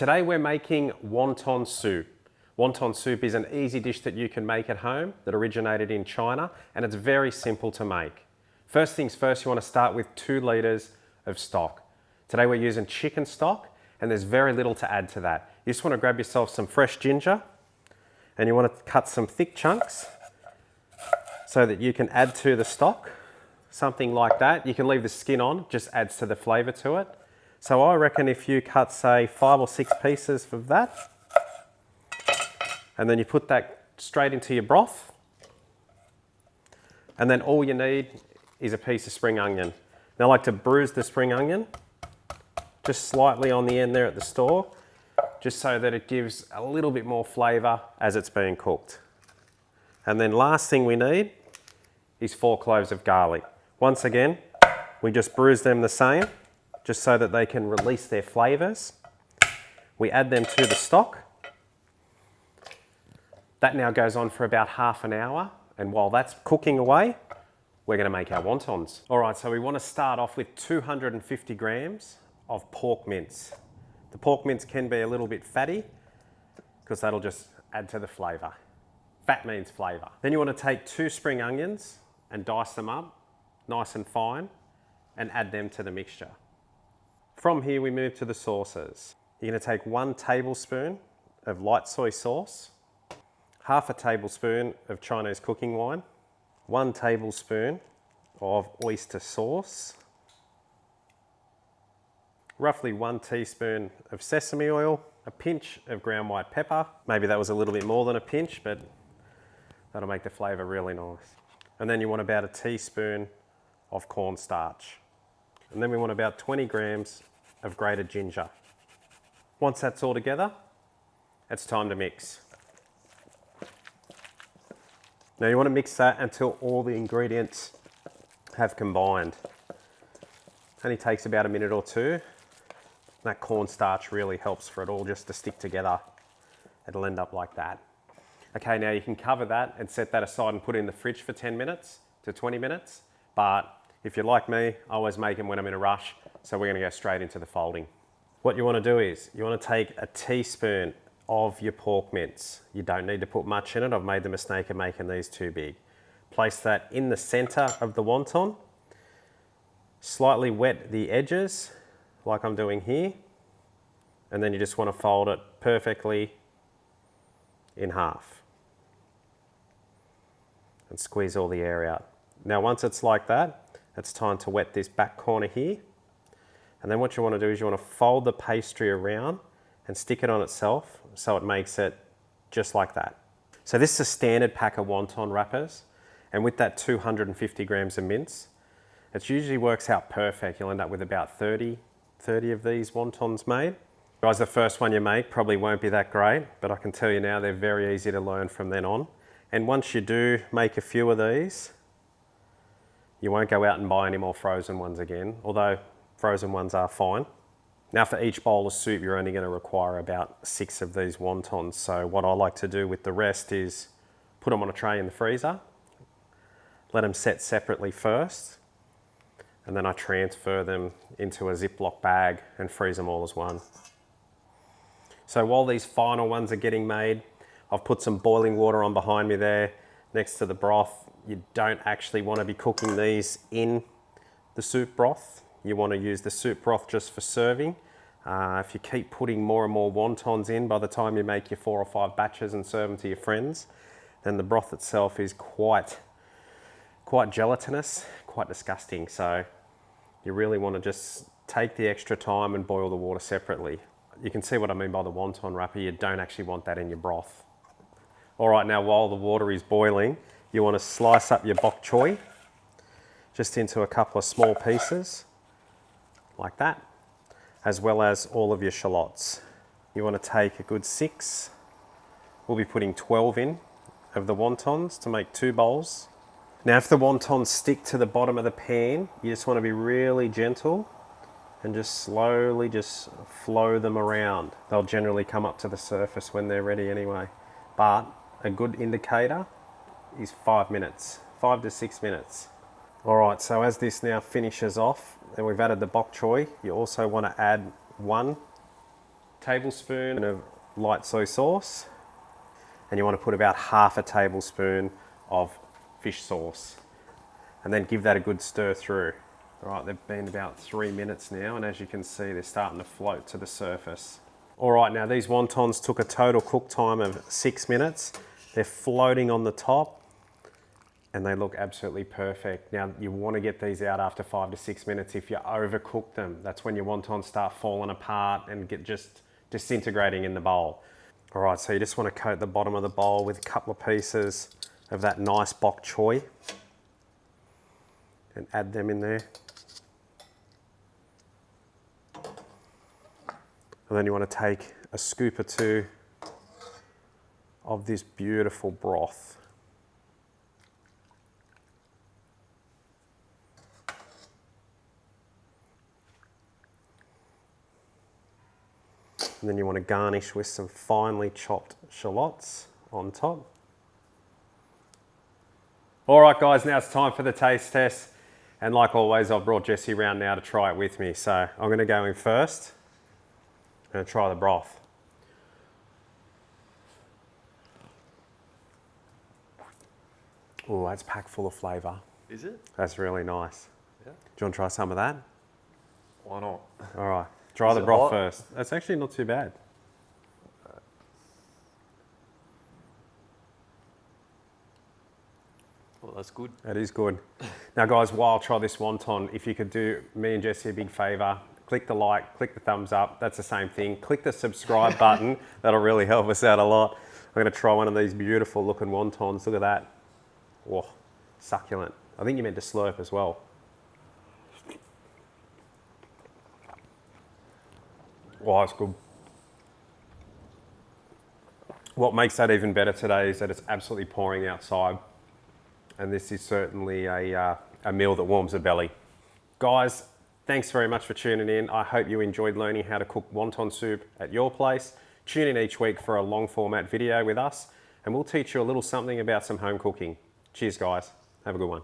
Today we're making wonton soup. Wonton soup is an easy dish that you can make at home that originated in China, and it's very simple to make. First things first, you want to start with 2 litres of stock. Today we're using chicken stock, and there's very little to add to that. You just want to grab yourself some fresh ginger, and you want to cut some thick chunks so that you can add to the stock. Something like that. You can leave the skin on, just adds to the flavour to it. So I reckon if you cut, say, 5 or 6 pieces of that, and then you put that straight into your broth, and then all you need is a piece of spring onion. Now I like to bruise the spring onion, just slightly on the end there at the store, just so that it gives a little bit more flavour as it's being cooked. And then last thing we need is 4 cloves of garlic. Once again, we just bruise them the same, just so that they can release their flavours. We add them to the stock. That now goes on for about half an hour, and while that's cooking away, we're going to make our wontons. All right, so we want to start off with 250 grams of pork mince. The pork mince can be a little bit fatty, because that'll just add to the flavour. Fat means flavour. Then you want to take 2 spring onions and dice them up nice and fine, and add them to the mixture. From here we move to the sauces. You're going to take 1 tablespoon of light soy sauce, half a tablespoon of Chinese cooking wine, 1 tablespoon of oyster sauce, roughly 1 teaspoon of sesame oil, a pinch of ground white pepper. Maybe that was a little bit more than a pinch, but that'll make the flavour really nice. And then you want about a teaspoon of cornstarch. And then we want about 20 grams of grated ginger. Once that's all together, it's time to mix. Now you want to mix that until all the ingredients have combined. Only takes about a minute or 2. That cornstarch really helps for it all just to stick together. It'll end up like that. Okay, now you can cover that and set that aside and put it in the fridge for 10 minutes to 20 minutes. But if you're like me, I always make them when I'm in a rush, so we're going to go straight into the folding. What you want to do is, you want to take a teaspoon of your pork mince. You don't need to put much in it. I've made the mistake of making these too big. Place that in the centre of the wonton. Slightly wet the edges, like I'm doing here. And then you just want to fold it perfectly in half. And squeeze all the air out. Now once it's like that, it's time to wet this back corner here. And then what you want to do is you want to fold the pastry around and stick it on itself so it makes it just like that. So this is a standard pack of wonton wrappers, and with that 250 grams of mince, it usually works out perfect. You'll end up with about 30 of these wontons made. Guys, the first one you make probably won't be that great, but I can tell you now they're very easy to learn from then on. And once you do make a few of these, you won't go out and buy any more frozen ones again, although frozen ones are fine. Now for each bowl of soup, you're only going to require about 6 of these wontons. So what I like to do with the rest is put them on a tray in the freezer, let them set separately first, and then I transfer them into a Ziploc bag and freeze them all as one. So while these final ones are getting made, I've put some boiling water on behind me there next to the broth. You don't actually want to be cooking these in the soup broth. You want to use the soup broth just for serving. If you keep putting more and more wontons in, by the time you make your 4 or 5 batches and serve them to your friends, then the broth itself is quite gelatinous, quite disgusting. So you really want to just take the extra time and boil the water separately. You can see what I mean by the wonton wrapper. You don't actually want that in your broth. All right, now while the water is boiling, you want to slice up your bok choy just into a couple of small pieces, like that, as well as all of your shallots. You want to take a good 6, we'll be putting 12 in of the wontons to make 2 bowls. Now if the wontons stick to the bottom of the pan, you just want to be really gentle and just slowly just flow them around. They'll generally come up to the surface when they're ready anyway. But a good indicator is 5 minutes, 5 to 6 minutes. All right, so as this now finishes off and we've added the bok choy, you also want to add 1 tablespoon of light soy sauce, and you want to put about half a tablespoon of fish sauce, and then give that a good stir through. All right, they've been about 3 minutes now, and as you can see, they're starting to float to the surface. All right, now these wontons took a total cook time of 6 minutes. They're floating on the top, and they look absolutely perfect. Now, you want to get these out after 5 to 6 minutes. If you overcook them, that's when your wontons start falling apart and get just disintegrating in the bowl. All right, so you just want to coat the bottom of the bowl with a couple of pieces of that nice bok choy and add them in there. And then you want to take a scoop or two of this beautiful broth. And then you want to garnish with some finely chopped shallots on top. All right, guys, now it's time for the taste test. And like always, I've brought Jesse around now to try it with me. So I'm going to go in first. I'm going to try the broth. Oh, that's packed full of flavour. Is it? That's really nice. Yeah. Do you want to try some of that? Why not? All right, try the broth first. That's actually not too bad. Well, that's good. That is good. Now, guys, while I try this wonton, if you could do me and Jesse a big favour, click the like, click the thumbs up. That's the same thing. Click the subscribe button. That'll really help us out a lot. I'm going to try one of these beautiful looking wontons. Look at that. Whoa, succulent. I think you meant to slurp as well. Wow, it's good. What makes that even better today is that it's absolutely pouring outside. And this is certainly a meal that warms the belly. Guys, thanks very much for tuning in. I hope you enjoyed learning how to cook wonton soup at your place. Tune in each week for a long format video with us, and we'll teach you a little something about some home cooking. Cheers, guys. Have a good one.